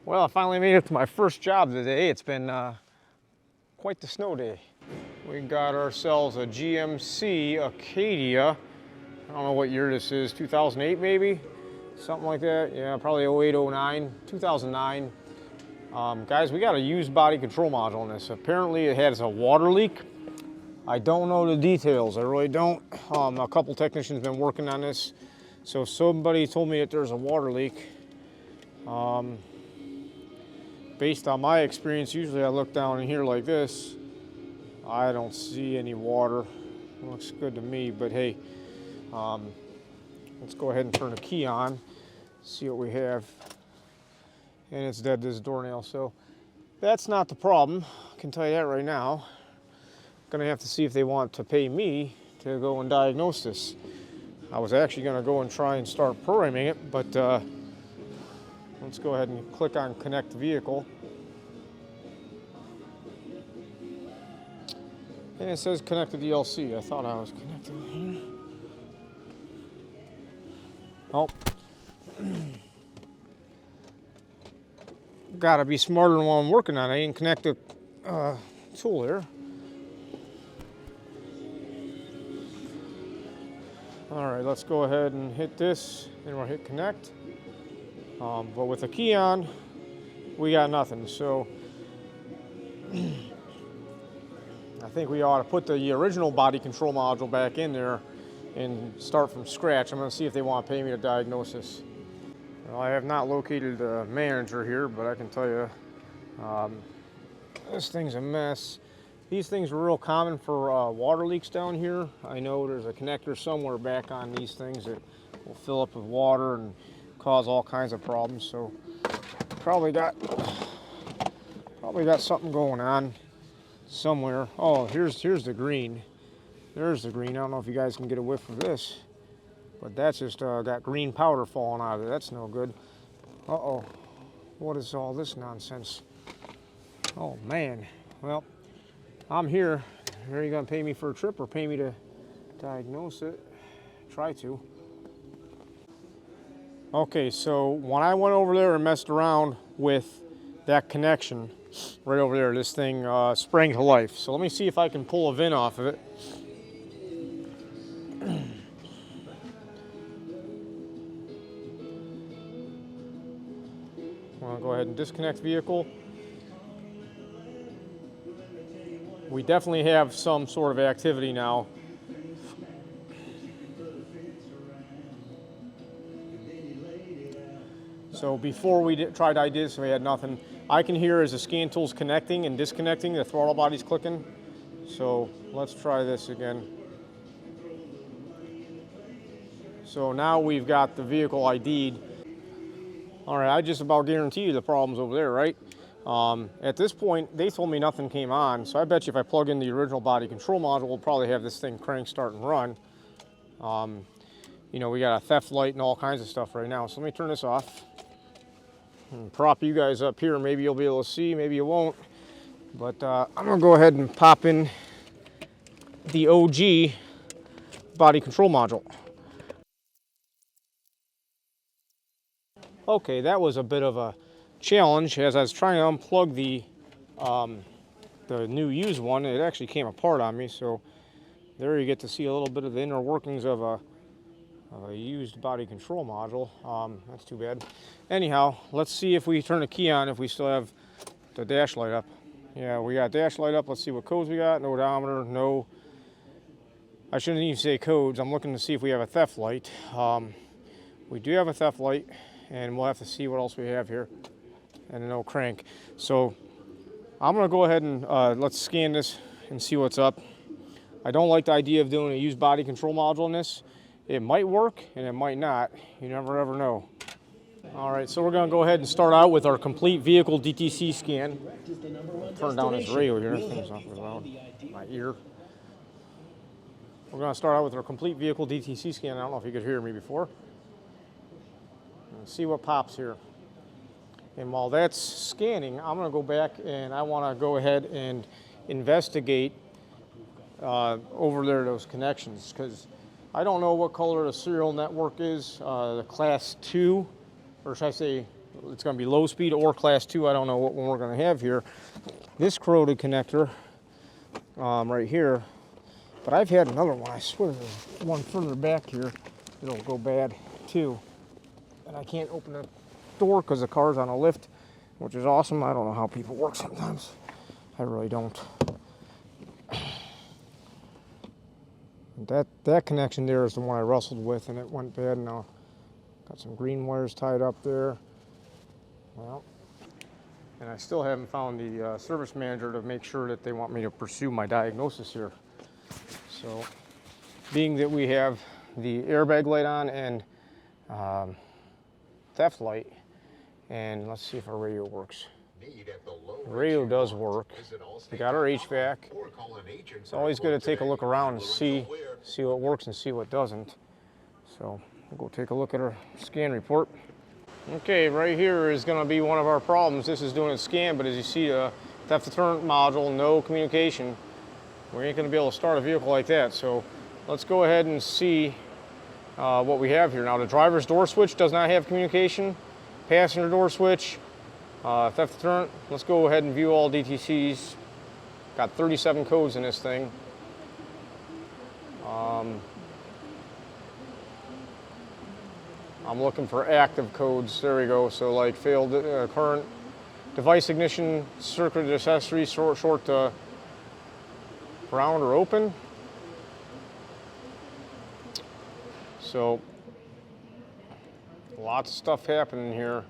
Well, I finally made it to my first job today. It's been quite the snow day. We got ourselves a GMC Acadia. I don't know what year this is, 2008 maybe? Something like that. Yeah, probably 08, 09, 2009. Guys, we got a used body control module on this. Apparently it has a water leak. I don't know the details, I really don't. A couple technicians have been working on this. So somebody told me that there's a water leak. Based on my experience, usually I look down in here like this. I don't see any water. It looks good to me, but hey, let's go ahead and turn the key on, see what we have. And it's dead, this doornail, so that's not the problem. I can tell you that right now. Gonna have to see if they want to pay me to go and diagnose this. I was actually gonna go and try and start programming it, but let's go ahead and click on connect vehicle. And it says connect to DLC. I thought I was connected here. Oh. Gotta be smarter than what I'm working on. I didn't connect the tool here. All right, let's go ahead and hit this, and we'll hit connect. But with the key on, we got nothing. So I think we ought to put the original body control module back in there and start from scratch. I'm going to see if they want to pay me to diagnose this. Well, I have not located the manager here, but I can tell you this thing's a mess. These things are real common for water leaks down here. I know there's a connector somewhere back on these things that will fill up with water and cause all kinds of problems. So probably got something going on somewhere. Oh, here's the green. There's the green. I don't know if you guys can get a whiff of this, but that's just got green powder falling out of it. That's no good. Uh-oh. What is all this nonsense? Oh, man. Well, I'm here. Are you going to pay me for a trip or pay me to diagnose it? Try to. Okay, so when I went over there and messed around with that connection, right over there, this thing sprang to life. So let me see if I can pull a VIN off of it. I'll go ahead and disconnect vehicle. We definitely have some sort of activity now. So before we tried I did, so we had nothing. I can hear as the scan tool's connecting and disconnecting, the throttle body's clicking. So let's try this again. So now we've got the vehicle ID'd. All right, I just about guarantee you the problem's over there, right? At this point, they told me nothing came on, so I bet you if I plug in the original body control module, we'll probably have this thing crank, start, and run. You know, we got a theft light and all kinds of stuff right now. So let me turn this off and prop you guys up here. Maybe you'll be able to see, maybe you won't. But I'm gonna go ahead and pop in the OG body control module. Okay, that was a bit of a challenge. As I was trying to unplug the new used one, it actually came apart on me. So there you get to see a little bit of the inner workings of a used body control module. That's too bad. Anyhow, let's see if we turn the key on, if we still have the dash light up. Yeah, we got dash light up. Let's see what codes we got. No odometer, no. I shouldn't even say codes. I'm looking to see if we have a theft light. We do have a theft light, and we'll have to see what else we have here. And no crank. So I'm gonna go ahead and let's scan this and see what's up. I don't like the idea of doing a used body control module in this. It might work and it might not. You never ever know. All right, so we're gonna go ahead and start out with our complete vehicle DTC scan. Turn down this radio here, things off as loud. My ear. We're gonna start out with our complete vehicle DTC scan. I don't know if you could hear me before. See what pops here. And while that's scanning, I'm going to go back and I want to go ahead and investigate over there those connections, because I don't know what color the serial network is, the class 2, or should I say it's going to be low speed or class 2. I don't know what one we're going to have here. This corroded connector right here, but I've had another one. I swear there's one further back here that'll go bad too. And I can't open the door because the car's on a lift, which is awesome. I don't know how people work sometimes. I really don't. That connection there is the one I wrestled with, and it went bad. Now got some green wires tied up there. Well, and I still haven't found the service manager to make sure that they want me to pursue my diagnosis here. So, being that we have the airbag light on and theft light, and let's see if our radio works. The radio does work. We got our HVAC. It's always good to take a look around and see what works and see what doesn't. So we'll go take a look at our scan report. Okay, right here is going to be one of our problems. This is doing a scan, but as you see, the theft deterrent module, no communication. We ain't going to be able to start a vehicle like that. So let's go ahead and see what we have here. Now the driver's door switch does not have communication. Passenger door switch, theft deterrent. Let's go ahead and view all DTCs. Got 37 codes in this thing. I'm looking for active codes. There we go. So like failed current device ignition, circuit accessory, short ground or open. So lots of stuff happening here.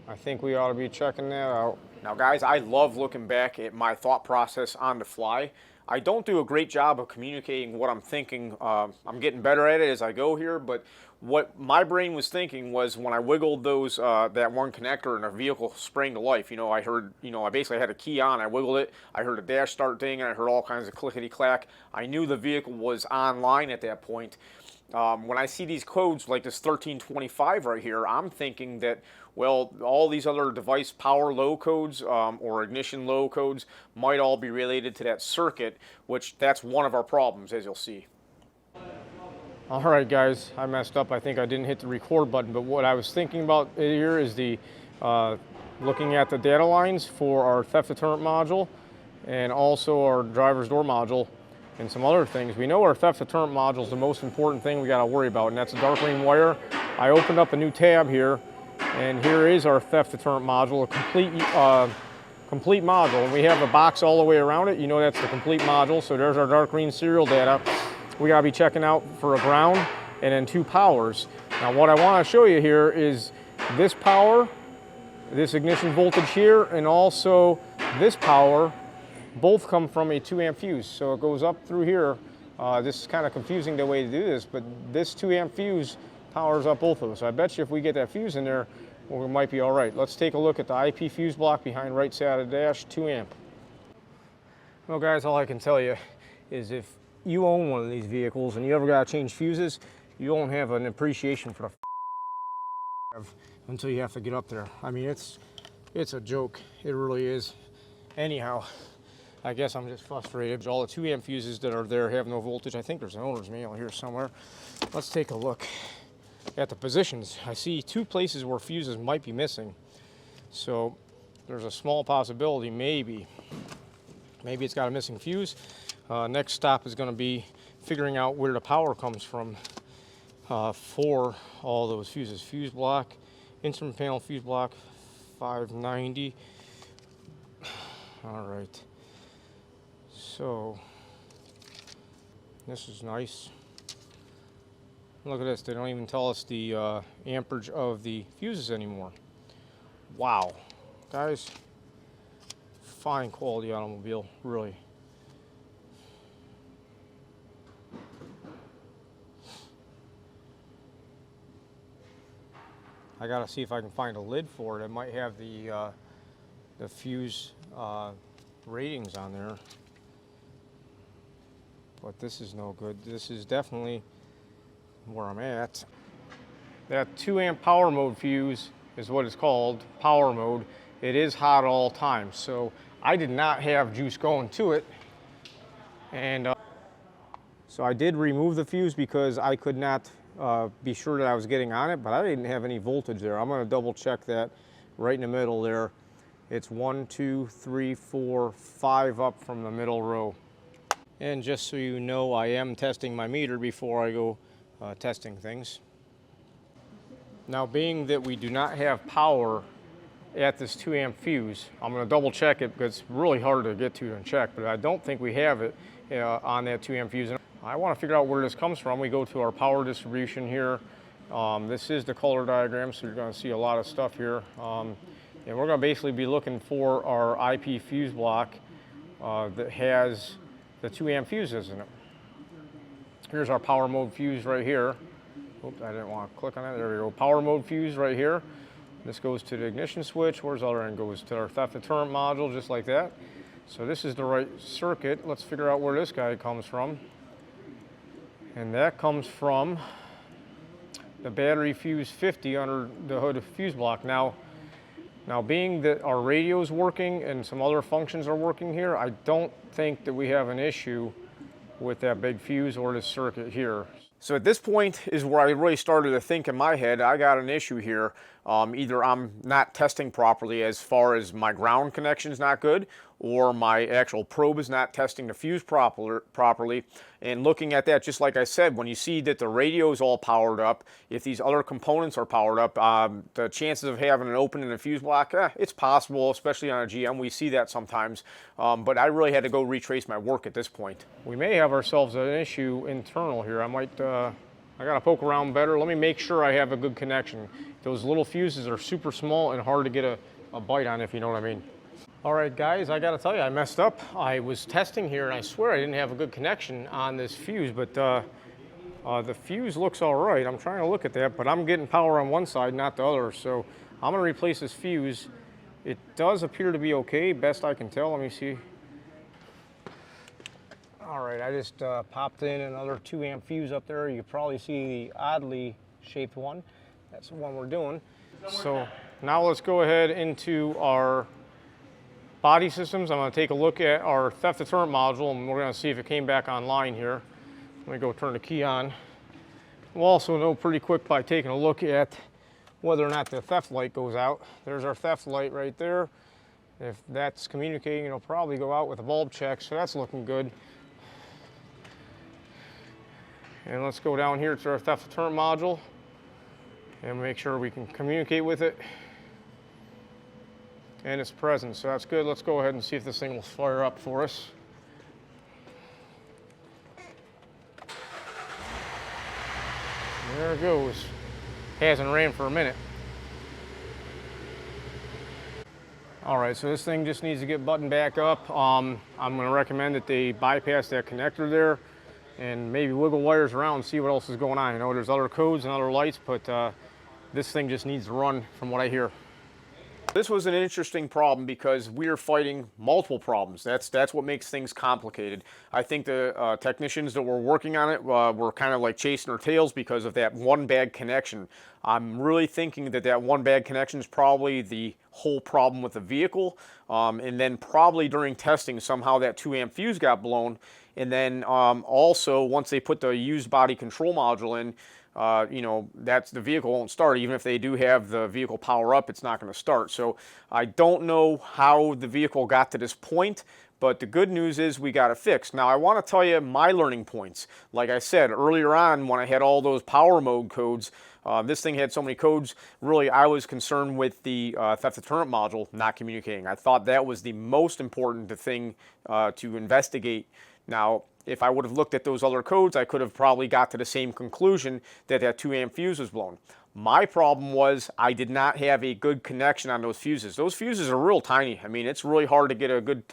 I think we ought to be checking that out. Now guys, I love looking back at my thought process on the fly. I don't do a great job of communicating what I'm thinking. I'm getting better at it as I go here, but what my brain was thinking was when I wiggled those that one connector and the vehicle sprang to life, I heard, I basically had a key on, I wiggled it, I heard a dash start ding, and I heard all kinds of clickety-clack. I knew the vehicle was online at that point. When I see these codes like this 1325 right here, I'm thinking that, well, all these other device power low codes or ignition low codes might all be related to that circuit, which that's one of our problems, as you'll see. All right, guys, I messed up. I think I didn't hit the record button, but what I was thinking about here is the looking at the data lines for our theft deterrent module and also our driver's door module and some other things. We know our theft deterrent module is the most important thing we got to worry about, and that's a dark green wire. I opened up a new tab here, and here is our theft deterrent module, a complete module. And we have a box all the way around it. That's the complete module. So there's our dark green serial data. We got to be checking out for a ground and then 2 powers. Now what I want to show you here is this power, this ignition voltage here, and also this power. Both come from a 2 amp fuse, so it goes up through here. This is kind of confusing the way to do this, but this 2 amp fuse powers up both of them. So I bet you if we get that fuse in there, well, we might be all right. Let's take a look at the IP fuse block behind right side of the dash, 2 amp. Well guys, all I can tell you is if you own one of these vehicles and you ever got to change fuses, you won't have an appreciation for the until you have to get up there. I mean, it's a joke. It really is. Anyhow, I guess I'm just frustrated. All the 2 amp fuses that are there have no voltage. I think there's an owner's manual here somewhere. Let's take a look at the positions. I see 2 places where fuses might be missing. So there's a small possibility maybe it's got a missing fuse. Next stop is going to be figuring out where the power comes from for all those fuses. Fuse block, instrument panel fuse block, 590. All right. So this is nice. Look at this. They don't even tell us the amperage of the fuses anymore. Wow. Guys, fine quality automobile, really. I gotta see if I can find a lid for it. It might have the fuse ratings on there, but this is no good. This is definitely where I'm at. That 2 amp power mode fuse is what it's called, power mode. It is hot all times, so I did not have juice going to it, and so I did remove the fuse because I could not be sure that I was getting on it, but I didn't have any voltage there. I'm going to double check that right in the middle there. It's 1, 2, 3, 4, 5 up from the middle row. And just so you know, I am testing my meter before I go testing things. Now, being that we do not have power at this 2 amp fuse, I'm going to double check it because it's really hard to get to and check, but I don't think we have it on that 2 amp fuse. And I want to figure out where this comes from. We go to our power distribution here. This is the color diagram, so you're going to see a lot of stuff here. And we're going to basically be looking for our IP fuse block that has the 2 amp fuses in it. Here's our power mode fuse right here. Oops, I didn't want to click on that. There we go. Power mode fuse right here. This goes to the ignition switch. Where's the other end? Goes to our theft deterrent module, just like that. So this is the right circuit. Let's figure out where this guy comes from. And that comes from the battery fuse 50 under the hood fuse block. Now, being that our radio is working and some other functions are working here, I don't think that we have an issue with that big fuse or this circuit here. So at this point is where I really started to think in my head, I got an issue here. Either I'm not testing properly as far as my ground connection is not good, or my actual probe is not testing the fuse properly. And looking at that, just like I said, when you see that the radio is all powered up, if these other components are powered up, the chances of having an open in a fuse block, it's possible, especially on a GM. We see that sometimes. But I really had to go retrace my work at this point. We may have ourselves an issue internal here. I got to poke around better. Let me make sure I have a good connection. Those little fuses are super small and hard to get a bite on, if you know what I mean. All right, guys, I got to tell you, I messed up. I was testing here, and I swear I didn't have a good connection on this fuse, but the fuse looks all right. I'm trying to look at that, but I'm getting power on one side, not the other, so I'm going to replace this fuse. It does appear to be okay, best I can tell. Let me see. All right, I just popped in another 2 amp fuse up there. You can probably see the oddly shaped one. That's the one we're doing. So now let's go ahead into our body systems. I'm going to take a look at our theft deterrent module, and we're going to see if it came back online here. Let me go turn the key on. We'll also know pretty quick by taking a look at whether or not the theft light goes out. There's our theft light right there. If that's communicating, it'll probably go out with a bulb check, so that's looking good. And let's go down here to our theft deterrent module and make sure we can communicate with it. And it's present, so that's good. Let's go ahead and see if this thing will fire up for us. There it goes. Hasn't ran for a minute. All right, so this thing just needs to get buttoned back up. I'm going to recommend that they bypass that connector there and maybe wiggle wires around and see what else is going on. You know, there's other codes and other lights, but this thing just needs to run from what I hear. This was an interesting problem because we are fighting multiple problems. That's what makes things complicated. I think the technicians that were working on it were kind of like chasing their tails because of that one bad connection. I'm really thinking that that one bad connection is probably the whole problem with the vehicle. And then probably during testing, somehow that 2 amp fuse got blown. And then also, once they put the used body control module in, you know, the vehicle won't start. Even if they do have the vehicle power up, it's not going to start. So I don't know how the vehicle got to this point, but the good news is we got it fixed. Now I want to tell you my learning points. Like I said earlier on, when I had all those power mode codes, this thing had so many codes, really I was concerned with the theft deterrent module not communicating. I thought that was the most important thing to investigate. Now, if I would have looked at those other codes, I could have probably got to the same conclusion that that 2 amp fuse was blown. My problem was I did not have a good connection on those fuses. Those fuses are real tiny. I mean, it's really hard to get a good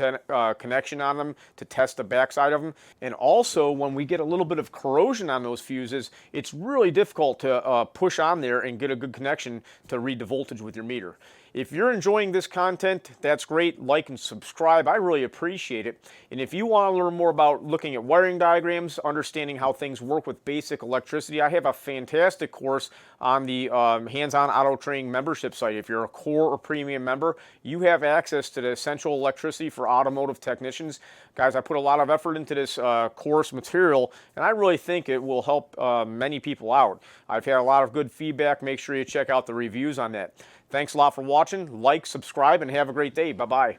connection on them to test the backside of them. And also, when we get a little bit of corrosion on those fuses, it's really difficult to push on there and get a good connection to read the voltage with your meter. If you're enjoying this content, that's great. Like and subscribe. I really appreciate it. And if you want to learn more about looking at wiring diagrams, understanding how things work with basic electricity, I have a fantastic course on the Hands-On Auto Training membership site. If you're a core or premium member, you have access to the essential electricity for automotive technicians. Guys, I put a lot of effort into this course material, and I really think it will help many people out. I've had a lot of good feedback. Make sure you check out the reviews on that. Thanks a lot for watching. Like, subscribe, and have a great day. Bye-bye.